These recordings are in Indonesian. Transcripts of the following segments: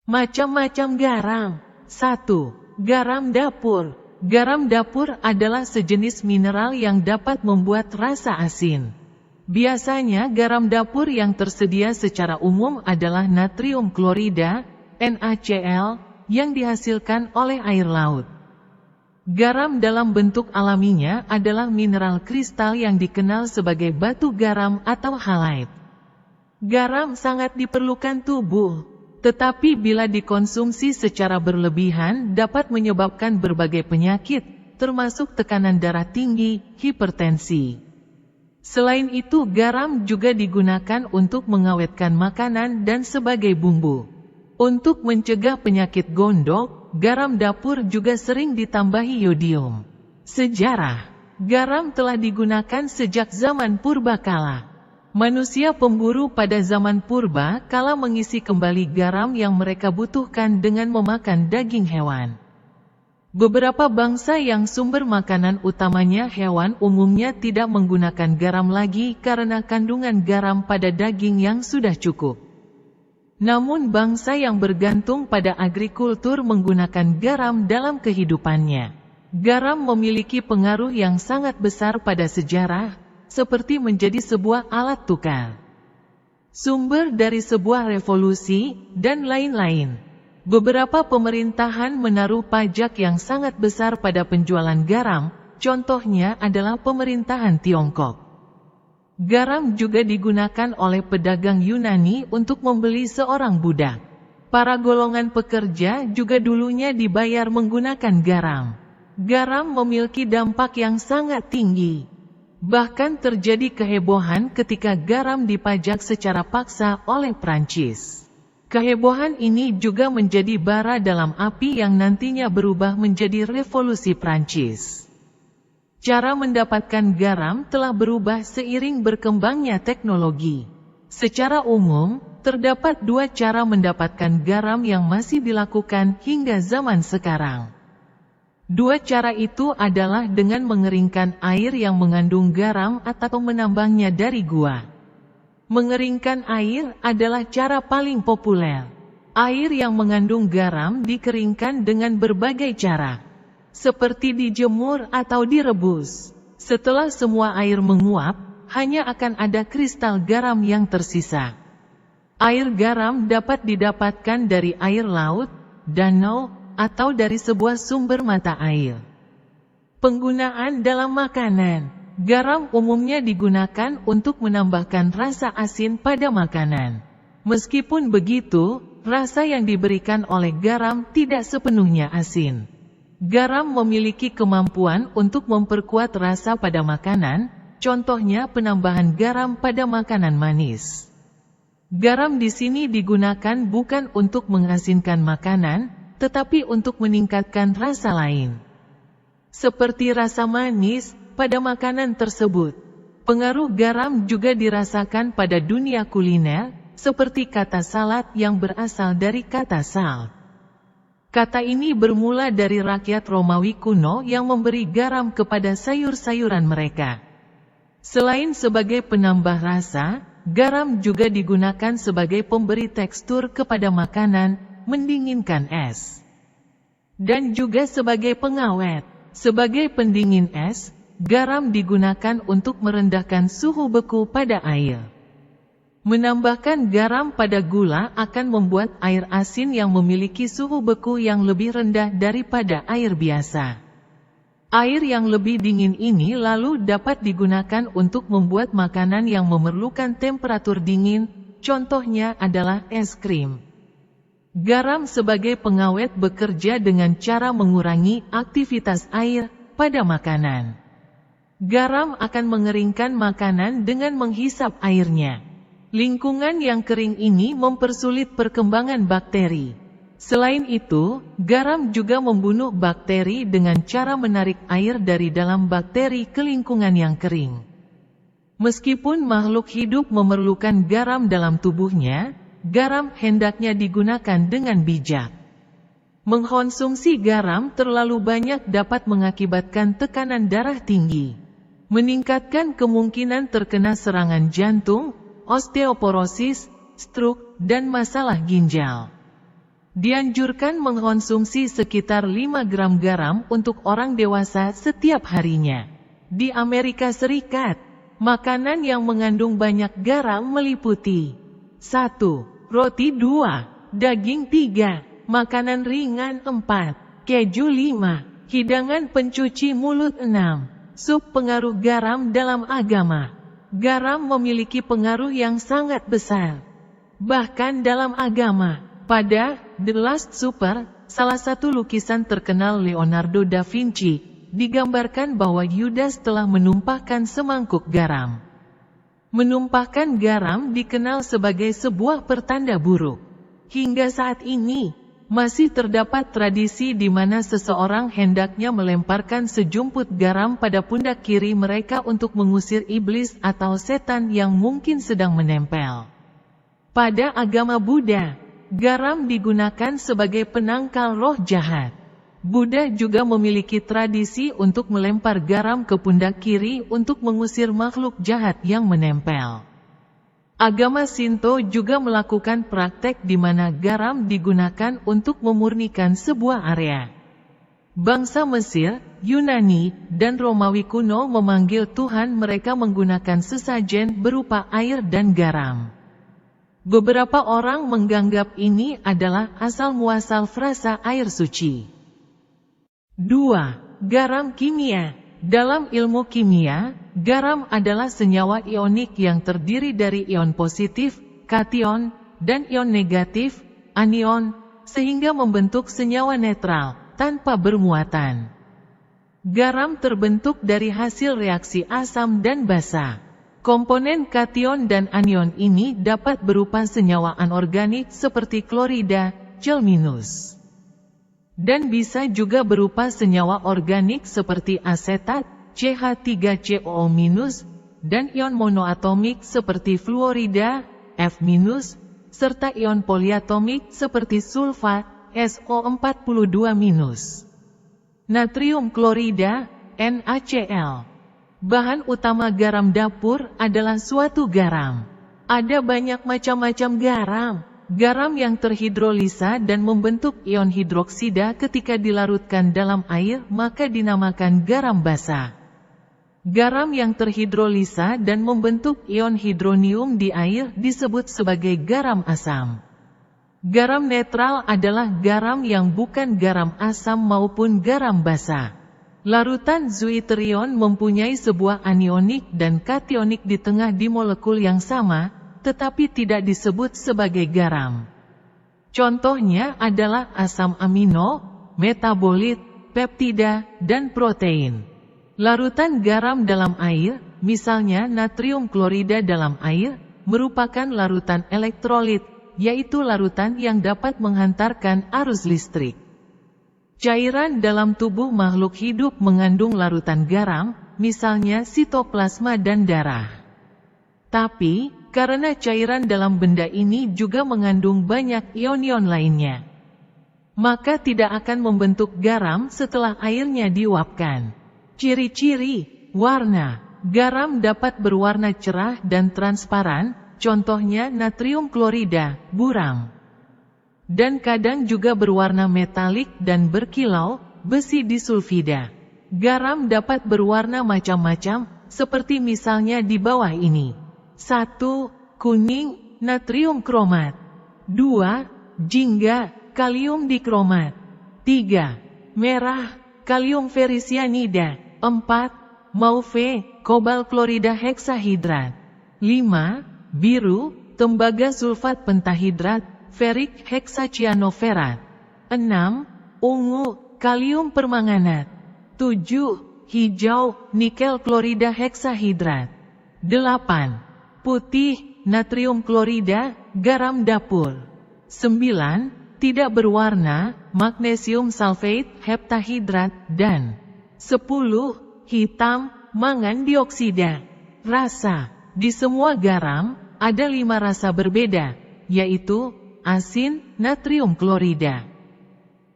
Macam-macam garam. 1. Garam dapur. Garam dapur adalah sejenis mineral yang dapat membuat rasa asin. Biasanya garam dapur yang tersedia secara umum adalah natrium klorida, NaCl, yang dihasilkan oleh air laut. Garam dalam bentuk alaminya adalah mineral kristal yang dikenal sebagai batu garam atau halide. Garam sangat diperlukan tubuh. Tetapi bila dikonsumsi secara berlebihan dapat menyebabkan berbagai penyakit, termasuk tekanan darah tinggi, hipertensi. Selain itu garam juga digunakan untuk mengawetkan makanan dan sebagai bumbu. Untuk mencegah penyakit gondok, garam dapur juga sering ditambahi yodium. Sejarah. Garam telah digunakan sejak zaman purbakala. Manusia pemburu pada zaman purba kala mengisi kembali garam yang mereka butuhkan dengan memakan daging hewan. Beberapa bangsa yang sumber makanan utamanya hewan umumnya tidak menggunakan garam lagi karena kandungan garam pada daging yang sudah cukup. Namun bangsa yang bergantung pada agrikultur menggunakan garam dalam kehidupannya. Garam memiliki pengaruh yang sangat besar pada sejarah, seperti menjadi sebuah alat tukar, sumber dari sebuah revolusi, dan lain-lain. Beberapa pemerintahan menaruh pajak yang sangat besar pada penjualan garam, contohnya adalah pemerintahan Tiongkok. Garam juga digunakan oleh pedagang Yunani untuk membeli seorang budak. Para golongan pekerja juga dulunya dibayar menggunakan garam. Garam memiliki dampak yang sangat tinggi. Bahkan terjadi kehebohan ketika garam dipajak secara paksa oleh Prancis. Kehebohan ini juga menjadi bara dalam api yang nantinya berubah menjadi revolusi Prancis. Cara mendapatkan garam telah berubah seiring berkembangnya teknologi. Secara umum, terdapat dua cara mendapatkan garam yang masih dilakukan hingga zaman sekarang. Dua cara itu adalah dengan mengeringkan air yang mengandung garam atau menambangnya dari gua. Mengeringkan air adalah cara paling populer. Air yang mengandung garam dikeringkan dengan berbagai cara, seperti dijemur atau direbus. Setelah semua air menguap, hanya akan ada kristal garam yang tersisa. Air garam dapat didapatkan dari air laut, danau, atau dari sebuah sumber mata air. Penggunaan dalam makanan. Garam umumnya digunakan untuk menambahkan rasa asin pada makanan. Meskipun begitu, rasa yang diberikan oleh garam tidak sepenuhnya asin. Garam memiliki kemampuan untuk memperkuat rasa pada makanan, contohnya penambahan garam pada makanan manis. Garam di sini digunakan bukan untuk mengasinkan makanan, tetapi untuk meningkatkan rasa lain, seperti rasa manis pada makanan tersebut. Pengaruh garam juga dirasakan pada dunia kuliner, seperti kata salad yang berasal dari kata sal. Kata ini bermula dari rakyat Romawi kuno yang memberi garam kepada sayur-sayuran mereka. Selain sebagai penambah rasa, garam juga digunakan sebagai pemberi tekstur kepada makanan, mendinginkan es, dan juga sebagai pengawet. Sebagai pendingin es, garam digunakan untuk merendahkan suhu beku pada air. Menambahkan garam pada gula akan membuat air asin yang memiliki suhu beku yang lebih rendah daripada air biasa. Air yang lebih dingin ini lalu dapat digunakan untuk membuat makanan yang memerlukan temperatur dingin, contohnya adalah es krim. Garam sebagai pengawet bekerja dengan cara mengurangi aktivitas air pada makanan. Garam akan mengeringkan makanan dengan menghisap airnya. Lingkungan yang kering ini mempersulit perkembangan bakteri. Selain itu, garam juga membunuh bakteri dengan cara menarik air dari dalam bakteri ke lingkungan yang kering. Meskipun makhluk hidup memerlukan garam dalam tubuhnya, garam hendaknya digunakan dengan bijak. Mengkonsumsi garam terlalu banyak dapat mengakibatkan tekanan darah tinggi, meningkatkan kemungkinan terkena serangan jantung, osteoporosis, stroke, dan masalah ginjal. Dianjurkan mengkonsumsi sekitar 5 gram garam untuk orang dewasa setiap harinya. Di Amerika Serikat, makanan yang mengandung banyak garam meliputi 1. Roti 2, daging 3, makanan ringan 4, keju 5, hidangan pencuci mulut 6. Sup pengaruh garam dalam agama. Garam memiliki pengaruh yang sangat besar. Bahkan dalam agama, pada The Last Supper, salah satu lukisan terkenal Leonardo da Vinci, digambarkan bahwa Yudas telah menumpahkan semangkuk garam. Menumpahkan garam dikenal sebagai sebuah pertanda buruk. Hingga saat ini, masih terdapat tradisi di mana seseorang hendaknya melemparkan sejumput garam pada pundak kiri mereka untuk mengusir iblis atau setan yang mungkin sedang menempel. Pada agama Buddha, garam digunakan sebagai penangkal roh jahat. Buddha juga memiliki tradisi untuk melempar garam ke pundak kiri untuk mengusir makhluk jahat yang menempel. Agama Shinto juga melakukan praktek di mana garam digunakan untuk memurnikan sebuah area. Bangsa Mesir, Yunani, dan Romawi kuno memanggil Tuhan mereka menggunakan sesajen berupa air dan garam. Beberapa orang menganggap ini adalah asal-muasal frasa air suci. 2. Garam kimia. Dalam ilmu kimia, garam adalah senyawa ionik yang terdiri dari ion positif, kation, dan ion negatif, anion, sehingga membentuk senyawa netral, tanpa bermuatan. Garam terbentuk dari hasil reaksi asam dan basa. Komponen kation dan anion ini dapat berupa senyawa anorganik seperti klorida, Cl-, dan bisa juga berupa senyawa organik seperti asetat, CH3COO-, dan ion monoatomik seperti fluorida, F-, serta ion poliatomik seperti sulfat, SO42-. Natrium klorida, NaCl. Bahan utama garam dapur adalah suatu garam. Ada banyak macam-macam garam. Garam yang terhidrolisa dan membentuk ion hidroksida ketika dilarutkan dalam air maka dinamakan garam basa. Garam yang terhidrolisa dan membentuk ion hidronium di air disebut sebagai garam asam. Garam netral adalah garam yang bukan garam asam maupun garam basa. Larutan zwitterion mempunyai sebuah anionik dan kationik di tengah di molekul yang sama, tetapi tidak disebut sebagai garam. Contohnya adalah asam amino, metabolit, peptida, dan protein. Larutan garam dalam air, misalnya natrium klorida dalam air, merupakan larutan elektrolit, yaitu larutan yang dapat menghantarkan arus listrik. Cairan dalam tubuh makhluk hidup mengandung larutan garam, misalnya sitoplasma dan darah. Tapi, karena cairan dalam benda ini juga mengandung banyak ion-ion lainnya, maka tidak akan membentuk garam setelah airnya diuapkan. Ciri-ciri, warna. Garam dapat berwarna cerah dan transparan, contohnya natrium klorida, buram. Dan kadang juga berwarna metalik dan berkilau, besi disulfida. Garam dapat berwarna macam-macam, seperti misalnya di bawah ini. 1. Kuning, natrium kromat. 2. Jingga, kalium dikromat. 3. Merah, kalium ferricyanida. 4. Mauve, kobal klorida heksahidrat. 5. Biru, tembaga sulfat pentahidrat, ferik heksacianoferat. 6. Ungu, kalium permanganat. 7. Hijau, nikel klorida heksahidrat. 8. Putih, natrium klorida, garam dapur. 9. Tidak berwarna, magnesium sulfate, heptahidrat, dan 10. Hitam, mangan dioksida. Rasa. Di semua garam, ada 5 rasa berbeda, yaitu asin, natrium klorida.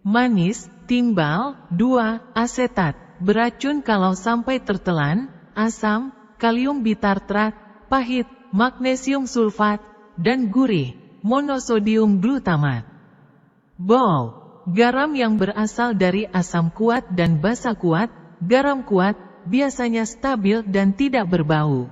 Manis, timbal. 2. Asetat, beracun kalau sampai tertelan. Asam, kalium bitartrat. Pahit, magnesium sulfat. Dan gurih, monosodium glutamat. Bau. Garam yang berasal dari asam kuat dan basa kuat. Garam kuat biasanya stabil dan tidak berbau.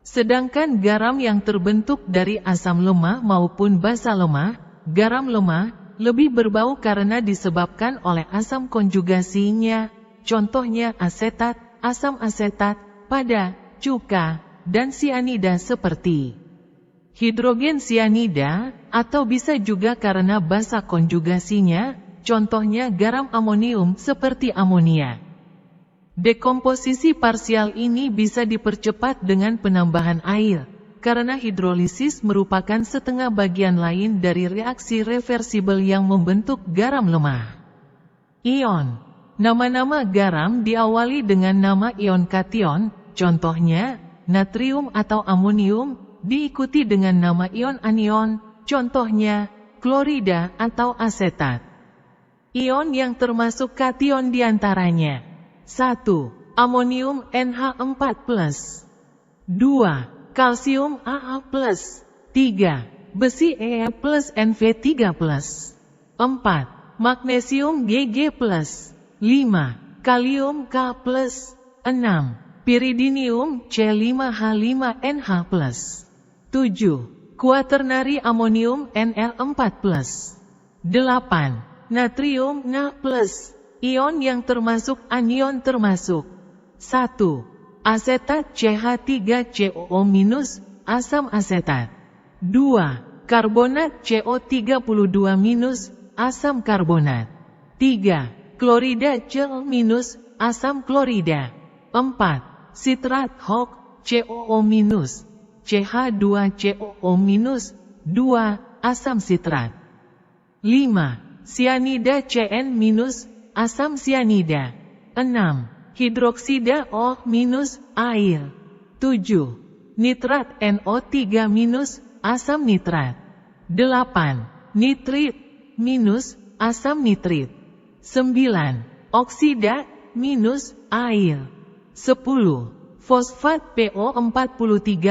Sedangkan garam yang terbentuk dari asam lemah maupun basa lemah, garam lemah, lebih berbau karena disebabkan oleh asam konjugasinya, contohnya asetat, asam asetat, pada, cuka, dan sianida seperti hidrogen sianida, atau bisa juga karena basa konjugasinya, contohnya garam amonium seperti amonia. Dekomposisi parsial ini bisa dipercepat dengan penambahan air, karena hidrolisis merupakan setengah bagian lain dari reaksi reversibel yang membentuk garam lemah. Ion. Nama-nama garam diawali dengan nama ion kation, contohnya natrium atau amonium, diikuti dengan nama ion anion, contohnya klorida atau asetat. Ion yang termasuk kation diantaranya 1. Amonium NH4+, 2. Kalsium AA+, 3. Besi Ee+, NV3+, 4. Magnesium Gg+, 5. Kalium K+, 6. Piridinium C5H5NH+, 7. Kuaternari amonium NL4+, 8. Natrium Na+, ion yang termasuk anion termasuk 1. Asetat CH3COO-, asam asetat. 2. Karbonat CO32-, asam karbonat. 3. Klorida Cl-, asam klorida. 4. Sitrat HOC COO-, CH2COO-, 2. Asam sitrat. 5. Sianida CN-, asam sianida. 6. Hidroksida O-, air. 7. Nitrat NO3-, asam nitrat. 8. Nitrit, asam nitrit. 9. Oksida, air. 10. Fosfat PO43-,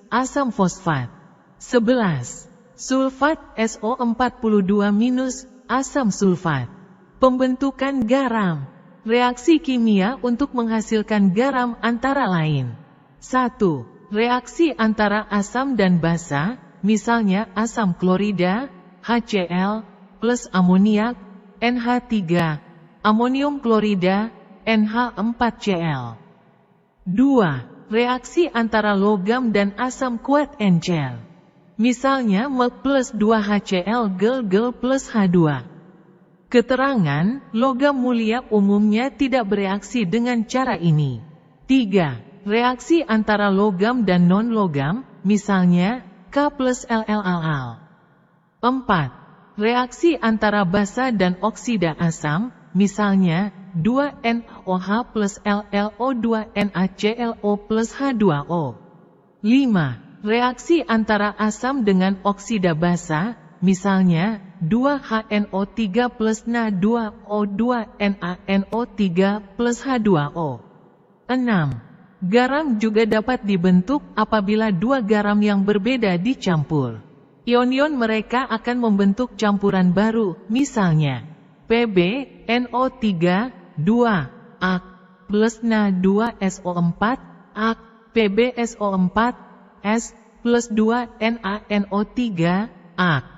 asam fosfat. 11. Sulfat SO42-, asam sulfat. Pembentukan garam. Reaksi kimia untuk menghasilkan garam antara lain 1. Reaksi antara asam dan basa, misalnya asam klorida, HCl, plus amoniak, NH3, amonium klorida, NH4Cl. 2. Reaksi antara logam dan asam kuat NCl. Misalnya Mg plus 2HCl Gl plus H2. Keterangan, logam mulia umumnya tidak bereaksi dengan cara ini. 3. Reaksi antara logam dan non-logam, misalnya K plus LLAL. 4. Reaksi antara basa dan oksida asam, misalnya 2NaOH plus LLO2NaClO plus H2O. 5. Reaksi antara asam dengan oksida basa, misalnya 2HNO3 plus Na2O2NaNO3 plus H2O. 6. Garam juga dapat dibentuk apabila dua garam yang berbeda dicampur. Ion-ion mereka akan membentuk campuran baru, misalnya PbNO3 2 Ak plus Na2SO4 Ak PbSO4 S plus 2NaNO3 Ak.